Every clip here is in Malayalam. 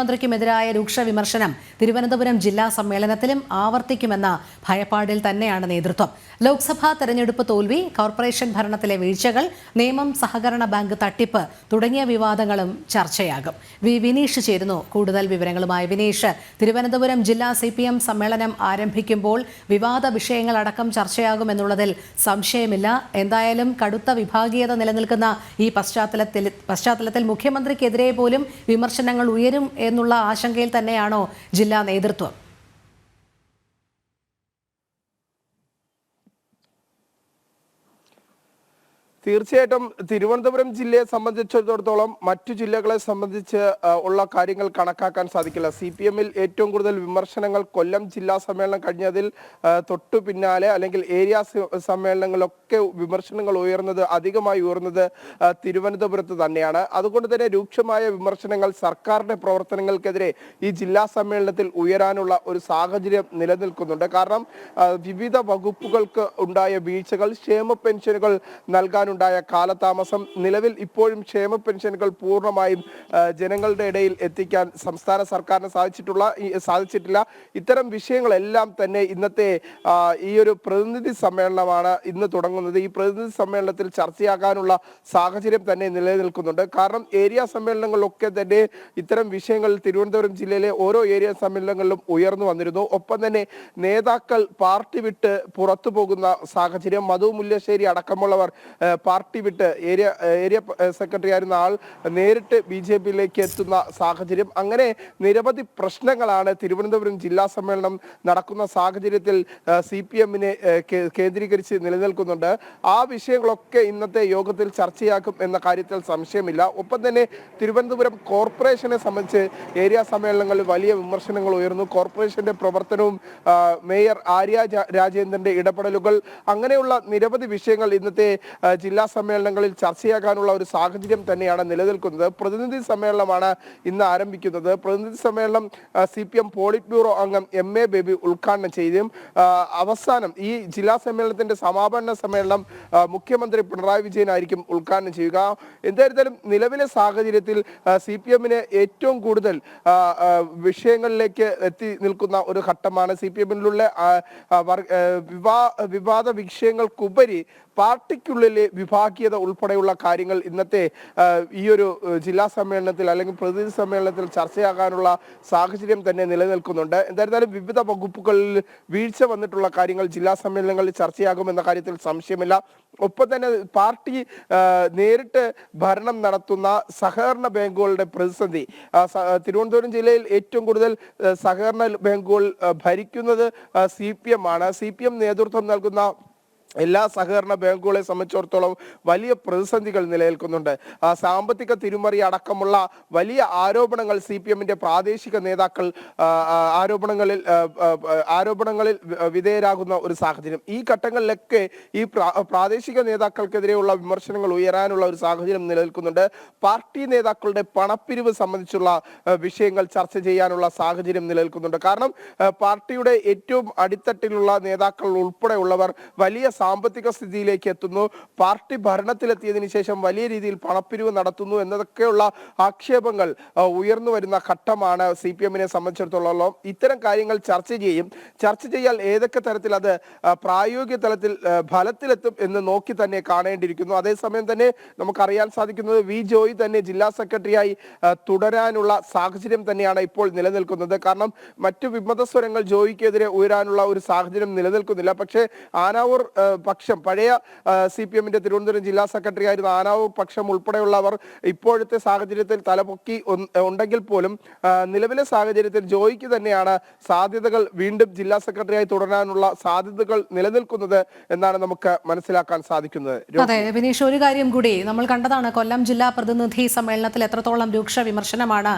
മന്ത്രിക്കുമെതിരായ രൂക്ഷ വിമർശനം തിരുവനന്തപുരം ജില്ലാ സമ്മേളനത്തിലും ആവർത്തിക്കുമെന്ന ഭയപ്പാടിൽ തന്നെയാണ് നേതൃത്വം. ലോക്സഭാ തെരഞ്ഞെടുപ്പ് തോൽവി, കോർപ്പറേഷൻ ഭരണത്തിലെ വീഴ്ചകൾ, നിയമം സഹകരണ ബാങ്ക് തട്ടിപ്പ് തുടങ്ങിയ വിവാദങ്ങളും ചർച്ചയാകും. വിനീഷ് ചേരുന്നു കൂടുതൽ വിവരങ്ങളുമായി. വിനീഷ്, തിരുവനന്തപുരം ജില്ലാ CPM സമ്മേളനം ആരംഭിക്കുമ്പോൾ വിവാദ വിഷയങ്ങളടക്കം ചർച്ചയാകുമെന്നുള്ളതിൽ സംശയമില്ല. എന്തായാലും കടുത്ത വിഭാഗീയത നിലനിൽക്കുന്ന ഈ പശ്ചാത്തലത്തിൽ മുഖ്യമന്ത്രിക്കെതിരെ പോലും വിമർശനങ്ങൾ ഉയരും എന്നുള്ള ആശങ്കയിൽ തന്നെയാണോ ജില്ലാ നേതൃത്വം? തീർച്ചയായിട്ടും തിരുവനന്തപുരം ജില്ലയെ സംബന്ധിച്ചിടത്തോളം മറ്റു ജില്ലകളെ സംബന്ധിച്ച് ഉള്ള കാര്യങ്ങൾ കണക്കാക്കാൻ സാധിക്കില്ല. CPM-ൽ ഏറ്റവും കൂടുതൽ വിമർശനങ്ങൾ കൊല്ലം ജില്ലാ സമ്മേളനം കഴിഞ്ഞതിൽ തൊട്ടു പിന്നാലെ അല്ലെങ്കിൽ ഏരിയ സമ്മേളനങ്ങളിലൊക്കെ വിമർശനങ്ങൾ അധികമായി ഉയർന്നത് തിരുവനന്തപുരത്ത് തന്നെയാണ്. അതുകൊണ്ട് തന്നെ രൂക്ഷമായ വിമർശനങ്ങൾ സർക്കാരിന്റെ പ്രവർത്തനങ്ങൾക്കെതിരെ ഈ ജില്ലാ സമ്മേളനത്തിൽ ഉയരാനുള്ള ഒരു സാഹചര്യം നിലനിൽക്കുന്നുണ്ട്. കാരണം വിവിധ വകുപ്പുകൾക്ക് ഉണ്ടായ വീഴ്ചകൾ, ക്ഷേമ പെൻഷനുകൾ നൽകാനുണ്ടായ കാലതാമസം, നിലവിൽ ഇപ്പോഴും ക്ഷേമ പെൻഷനുകൾ പൂർണ്ണമായും ജനങ്ങളുടെ ഇടയിൽ എത്തിക്കാൻ സംസ്ഥാന സർക്കാരിന് സാധിച്ചിട്ടില്ല. ഇത്തരം വിഷയങ്ങളെല്ലാം തന്നെ ഇന്നത്തെ ഈ ഒരു പ്രതിനിധി സമ്മേളനമാണ് ഇന്ന് തുടങ്ങുന്നത്. ഈ പ്രതിനിധി സമ്മേളനത്തിൽ ചർച്ചയാകാനുള്ള സാഹചര്യം തന്നെ നിലനിൽക്കുന്നുണ്ട്. കാരണം ഏരിയ സമ്മേളനങ്ങളിലൊക്കെ തന്നെ ഇത്തരം വിഷയങ്ങൾ തിരുവനന്തപുരം ജില്ലയിലെ ഓരോ ഏരിയ സമ്മേളനങ്ങളിലും ഉയർന്നു വന്നിരുന്നു. ഒപ്പം തന്നെ നേതാക്കൾ പാർട്ടി വിട്ട് പുറത്തു പോകുന്ന സാഹചര്യം, മധു മുല്ലശ്ശേരി അടക്കമുള്ളവർ പാർട്ടി വിട്ട് ഏരിയ സെക്രട്ടറി ആയിരുന്ന ആൾ നേരിട്ട് BJP-യിലേക്ക് എത്തുന്ന സാഹചര്യം, അങ്ങനെ നിരവധി പ്രശ്നങ്ങളാണ് തിരുവനന്തപുരം ജില്ലാ സമ്മേളനം നടക്കുന്ന സാഹചര്യത്തിൽ CPM-നെ കേന്ദ്രീകരിച്ച് നിലനിൽക്കുന്നുണ്ട്. ആ വിഷയങ്ങളൊക്കെ ഇന്നത്തെ യോഗത്തിൽ ചർച്ചയാക്കും എന്ന കാര്യത്തിൽ സംശയമില്ല. ഒപ്പം തന്നെ തിരുവനന്തപുരം കോർപ്പറേഷനെ സംബന്ധിച്ച് ഏരിയ സമ്മേളനങ്ങളിൽ വലിയ വിമർശനങ്ങൾ ഉയർന്നു. കോർപ്പറേഷന്റെ പ്രവർത്തനവും മേയർ ആര്യ രാജേന്ദ്രന്റെ ഇടപെടലുകൾ, അങ്ങനെയുള്ള നിരവധി വിഷയങ്ങൾ ഇന്നത്തെ ജില്ലാ സമ്മേളനങ്ങളിൽ ചർച്ചയാകാനുള്ള ഒരു സാഹചര്യം തന്നെയാണ് നിലനിൽക്കുന്നത്. പ്രതിനിധി സമ്മേളനമാണ് ഇന്ന് ആരംഭിക്കുന്നത്. പ്രതിനിധി സമ്മേളനം CPM പോളിറ്റ് ബ്യൂറോ അംഗം MA ബേബി ഉദ്ഘാടനം ചെയ്യും. അവസാനം ഈ ജില്ലാ സമ്മേളനത്തിന്റെ സമാപന സമ്മേളനം മുഖ്യമന്ത്രി പിണറായി വിജയൻ ആയിരിക്കും ഉദ്ഘാടനം ചെയ്യുക. എന്തായിരുന്നാലും നിലവിലെ സാഹചര്യത്തിൽ CPM-ന് ഏറ്റവും കൂടുതൽ വിഷയങ്ങളിലേക്ക് എത്തി നിൽക്കുന്ന ഒരു ഘട്ടമാണ്. CPM-ലുള്ള വിവാദ വിഷയങ്ങൾക്കുപരി പാർട്ടിക്കുള്ളിലെ വിഭാഗീയത ഉൾപ്പെടെയുള്ള കാര്യങ്ങൾ ഇന്നത്തെ ഈ ഒരു ജില്ലാ സമ്മേളനത്തിൽ അല്ലെങ്കിൽ പ്രതിനിധി സമ്മേളനത്തിൽ ചർച്ചയാകാനുള്ള സാഹചര്യം തന്നെ നിലനിൽക്കുന്നുണ്ട്. എന്തായിരുന്നാലും വിവിധ വകുപ്പുകളിൽ വീഴ്ച വന്നിട്ടുള്ള കാര്യങ്ങൾ ജില്ലാ സമ്മേളനങ്ങളിൽ ചർച്ചയാകുമെന്ന കാര്യത്തിൽ സംശയമില്ല. ഒപ്പം തന്നെ പാർട്ടി നേരിട്ട് ഭരണം നടത്തുന്ന സഹകരണ ബാങ്കുകളുടെ പ്രതിസന്ധി, തിരുവനന്തപുരം ജില്ലയിൽ ഏറ്റവും കൂടുതൽ സഹകരണ ബാങ്കുകൾ ഭരിക്കുന്നത് CPM ആണ്. CPM നേതൃത്വം നൽകുന്ന എല്ലാ സഹകരണ ബാങ്കുകളെ സംബന്ധിച്ചിടത്തോളം വലിയ പ്രതിസന്ധികൾ നിലനിൽക്കുന്നുണ്ട്. സാമ്പത്തിക തിരിമറി അടക്കമുള്ള വലിയ ആരോപണങ്ങൾ CPM-ന്റെ പ്രാദേശിക നേതാക്കൾ ആരോപണങ്ങളിൽ വിധേയരാകുന്ന ഒരു സാഹചര്യം. ഈ ഘട്ടങ്ങളിലൊക്കെ ഈ പ്രാദേശിക നേതാക്കൾക്കെതിരെയുള്ള വിമർശനങ്ങൾ ഉയരാനുള്ള ഒരു സാഹചര്യം നിലനിൽക്കുന്നുണ്ട്. പാർട്ടി നേതാക്കളുടെ പണപ്പിരിവ് സംബന്ധിച്ചുള്ള വിഷയങ്ങൾ ചർച്ച ചെയ്യാനുള്ള സാഹചര്യം നിലനിൽക്കുന്നുണ്ട്. കാരണം പാർട്ടിയുടെ ഏറ്റവും അടിത്തട്ടിലുള്ള നേതാക്കൾ ഉൾപ്പെടെയുള്ളവർ വലിയ സാമ്പത്തിക സ്ഥിതിയിലേക്ക് എത്തുന്നു. പാർട്ടി ഭരണത്തിലെത്തിയതിനു ശേഷം വലിയ രീതിയിൽ പണപ്പിരിവ് നടത്തുന്നു എന്നതൊക്കെയുള്ള ആക്ഷേപങ്ങൾ ഉയർന്നു വരുന്ന ഘട്ടമാണ് CPM-നെ സംബന്ധിച്ചിടത്തോളം. ഇത്തരം കാര്യങ്ങൾ ചർച്ച ചെയ്യാൻ ഏതൊക്കെ തരത്തിൽ അത് പ്രായോഗിക തലത്തിൽ ഫലത്തിലെത്തും എന്ന് നോക്കി തന്നെ കാണേണ്ടിയിരിക്കുന്നു. അതേസമയം തന്നെ നമുക്കറിയാൻ സാധിക്കുന്നത് ജോയി തന്നെ ജില്ലാ സെക്രട്ടറിയായി തുടരാനുള്ള സാഹചര്യം തന്നെയാണ് ഇപ്പോൾ നിലനിൽക്കുന്നത്. കാരണം മറ്റു വിമതസ്വരങ്ങൾ ജോയിക്കെതിരെ ഉയരാനുള്ള ഒരു സാഹചര്യം നിലനിൽക്കുന്നില്ല. പക്ഷേ ആനാവൂർ പക്ഷം, പഴയ CPM-ന്റെ തിരുവനന്തപുരം ജില്ലാ സെക്രട്ടറി ആയിരുന്ന ആനാവൂർ പക്ഷം ഉൾപ്പെടെയുള്ളവർ ഇപ്പോഴത്തെ സാഹചര്യത്തിൽ തലപൊക്കി ഉണ്ടെങ്കിൽ പോലും നിലവിലെ സാഹചര്യത്തിൽ ജോയിക്ക് തന്നെയാണ് സാധ്യതകൾ, വീണ്ടും ജില്ലാ സെക്രട്ടറിയായി തുടരാനുള്ള സാധ്യതകൾ നിലനിൽക്കുന്നത് എന്നാണ് നമുക്ക് മനസ്സിലാക്കാൻ സാധിക്കുന്നത്. അതെ വിനീഷ്, ഒരു കാര്യം കൂടി നമ്മൾ കണ്ടതാണ്, കൊല്ലം ജില്ലാ പ്രതിനിധി സമ്മേളനത്തിൽ എത്രത്തോളം രൂക്ഷ വിമർശനമാണ്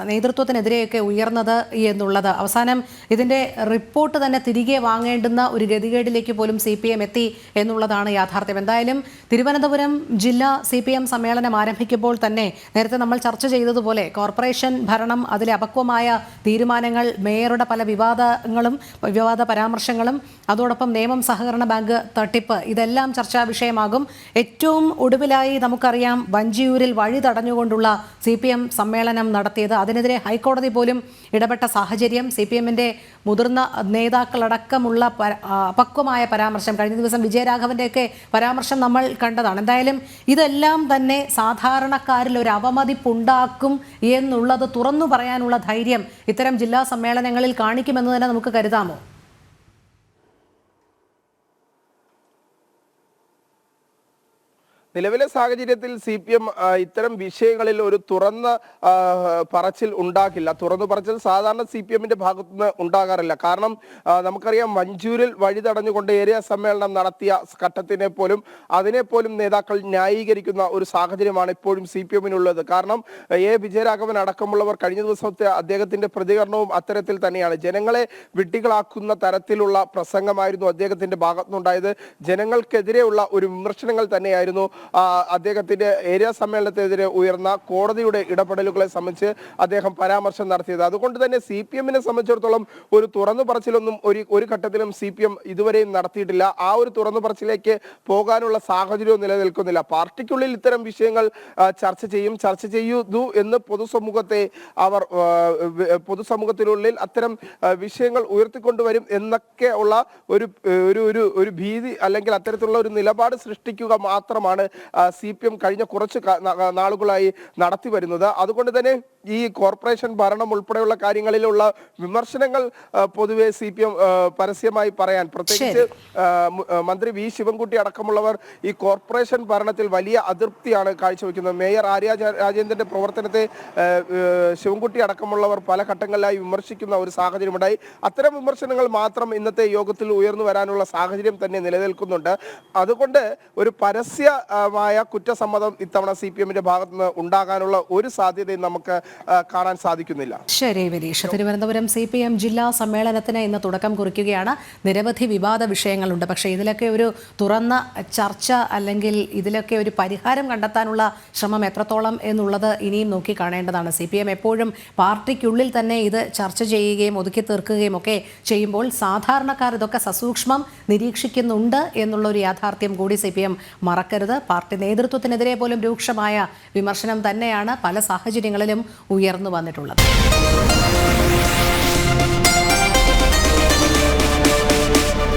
നേതൃത്വത്തിനെതിരെയൊക്കെ ഉയർന്നത് എന്നുള്ളത്. അവസാനം ഇതിൻ്റെ റിപ്പോർട്ട് തന്നെ തിരികെ വാങ്ങേണ്ടുന്ന ഒരു ഗതികേടിലേക്ക് പോലും CPM എത്തി എന്നുള്ളതാണ് യാഥാർത്ഥ്യം. എന്തായാലും തിരുവനന്തപുരം ജില്ലാ CPM സമ്മേളനം ആരംഭിക്കുമ്പോൾ തന്നെ നേരത്തെ നമ്മൾ ചർച്ച ചെയ്തതുപോലെ കോർപ്പറേഷൻ ഭരണം, അതിലെ അപക്വമായ തീരുമാനങ്ങൾ, മേയറുടെ പല വിവാദ പരാമർശങ്ങളും, അതോടൊപ്പം നിയമം സഹകരണ ബാങ്ക് തട്ടിപ്പ്, ഇതെല്ലാം ചർച്ചാ വിഷയമാകും. ഏറ്റവും ഒടുവിലായി നമുക്കറിയാം, വഞ്ചിയൂരിൽ വഴി തടഞ്ഞുകൊണ്ടുള്ള CPM സമ്മേളനം സമ്മേളനം നടത്തിയത്. അതിനെതിരെ ഹൈക്കോടതി പോലും ഇടപെട്ട സാഹചര്യം, CPM-ന്റെ മുതിർന്ന നേതാക്കളടക്കമുള്ള അപക്വമായ പരാമർശം, കഴിഞ്ഞ ദിവസം വിജയരാഘവൻ്റെയൊക്കെ പരാമർശം നമ്മൾ കണ്ടതാണ്. എന്തായാലും ഇതെല്ലാം തന്നെ സാധാരണക്കാരിൽ ഒരു അവമതിപ്പുണ്ടാക്കും എന്നുള്ളത് തുറന്നു പറയാനുള്ള ധൈര്യം ഇത്തരം ജില്ലാ സമ്മേളനങ്ങളിൽ കാണിക്കുമെന്ന് തന്നെ നമുക്ക് കരുതാമോ? നിലവിലെ സാഹചര്യത്തിൽ CPM ഇത്തരം വിഷയങ്ങളിൽ ഒരു തുറന്ന പറച്ചിൽ ഉണ്ടാക്കില്ല. തുറന്നു പറച്ചിൽ സാധാരണ CPM-ന്റെ ഭാഗത്തുനിന്ന് ഉണ്ടാകാറില്ല. കാരണം നമുക്കറിയാം, മഞ്ചൂരിൽ വഴി തടഞ്ഞുകൊണ്ട് ഏരിയ സമ്മേളനം നടത്തിയ ഘട്ടത്തിനെ പോലും അതിനെപ്പോലും നേതാക്കൾ ന്യായീകരിക്കുന്ന ഒരു സാഹചര്യമാണ് ഇപ്പോഴും CPM-നുള്ളത്. കാരണം വിജയരാഘവൻ അടക്കമുള്ളവർ കഴിഞ്ഞ ദിവസത്തെ അദ്ദേഹത്തിന്റെ പ്രതികരണവും അത്തരത്തിൽ തന്നെയാണ്. ജനങ്ങളെ വിഡ്ഢികളാക്കുന്ന തരത്തിലുള്ള പ്രസംഗമായിരുന്നു അദ്ദേഹത്തിന്റെ ഭാഗത്തുനിന്നുണ്ടായത്. ജനങ്ങൾക്കെതിരെയുള്ള ഒരു വിമർശനങ്ങൾ തന്നെയായിരുന്നു അദ്ദേഹത്തിന്റെ ഏരിയ സമ്മേളനത്തിനെതിരെ ഉയർന്ന കോടതിയുടെ ഇടപെടലുകളെ സംബന്ധിച്ച് അദ്ദേഹം പരാമർശം നടത്തിയത്. അതുകൊണ്ട് തന്നെ CPM-നെ സംബന്ധിച്ചിടത്തോളം ഒരു തുറന്നു പറച്ചിലൊന്നും ഒരു ഘട്ടത്തിലും CPM ഇതുവരെയും നടത്തിയിട്ടില്ല. ആ ഒരു തുറന്നു പറച്ചിലേക്ക് പോകാനുള്ള സാഹചര്യവും നിലനിൽക്കുന്നില്ല. പാർട്ടിക്കുള്ളിൽ ഇത്തരം വിഷയങ്ങൾ ചർച്ച ചെയ്യുന്നു എന്ന് പൊതുസമൂഹത്തിനുള്ളിൽ അത്തരം വിഷയങ്ങൾ ഉയർത്തിക്കൊണ്ടുവരും എന്നൊക്കെ ഉള്ള ഒരു ഭീതി അല്ലെങ്കിൽ അത്തരത്തിലുള്ള ഒരു നിലപാട് സൃഷ്ടിക്കുക മാത്രമാണ് CPM കഴിഞ്ഞ കുറച്ച് നാളുകളായി നടത്തി വരുന്നത്. അതുകൊണ്ട് തന്നെ ഈ കോർപ്പറേഷൻ ഭരണം ഉൾപ്പെടെയുള്ള കാര്യങ്ങളിലുള്ള വിമർശനങ്ങൾ പൊതുവെ CPM പരസ്യമായി പറയാൻ, പ്രത്യേകിച്ച് മന്ത്രി V ശിവൻകുട്ടി അടക്കമുള്ളവർ ഈ കോർപ്പറേഷൻ ഭരണത്തിൽ വലിയ അതൃപ്തിയാണ് കാഴ്ചവെക്കുന്നത്. മേയർ ആര്യ രാജേന്ദ്രന്റെ പ്രവർത്തനത്തെ ശിവൻകുട്ടി അടക്കമുള്ളവർ പല ഘട്ടങ്ങളിലായി വിമർശിക്കുന്ന ഒരു സാഹചര്യമുണ്ടായി. അത്തരം വിമർശനങ്ങൾ മാത്രം ഇന്നത്തെ യോഗത്തിൽ ഉയർന്നു വരാനുള്ള സാഹചര്യം തന്നെ നിലനിൽക്കുന്നുണ്ട്. അതുകൊണ്ട് ഒരു പരസ്യമായ കുറ്റസമ്മതം ഇത്തവണ CPM-ന്റെ ഭാഗത്തുനിന്ന് ഉണ്ടാകാനുള്ള ഒരു സാധ്യതയും നമുക്ക് കാണാൻ സാധിക്കുന്നില്ല. ശരി വിനീഷ്, തിരുവനന്തപുരം CPM ജില്ലാ സമ്മേളനത്തിന് ഇന്ന് തുടക്കം കുറിക്കുകയാണ്. നിരവധി വിവാദ വിഷയങ്ങളുണ്ട്. പക്ഷേ ഇതിലൊക്കെ ഒരു തുറന്ന ചർച്ച അല്ലെങ്കിൽ ഇതിലൊക്കെ ഒരു പരിഹാരം കണ്ടെത്താനുള്ള ശ്രമം എത്രത്തോളം എന്നുള്ളത് ഇനിയും നോക്കി കാണേണ്ടതാണ്. CPM എപ്പോഴും പാർട്ടിക്കുള്ളിൽ തന്നെ ഇത് ചർച്ച ചെയ്യുകയും ഒതുക്കി തീർക്കുകയും ഒക്കെ ചെയ്യുമ്പോൾ സാധാരണക്കാർ ഇതൊക്കെ സസൂക്ഷ്മം നിരീക്ഷിക്കുന്നുണ്ട് എന്നുള്ളൊരു യാഥാർത്ഥ്യം കൂടി CPM മറക്കരുത്. പാർട്ടി നേതൃത്വത്തിനെതിരെ പോലും രൂക്ഷമായ വിമർശനം തന്നെയാണ് പല സാഹചര്യങ്ങളിലും ഉയർന്നു വന്നിട്ടുള്ളത്.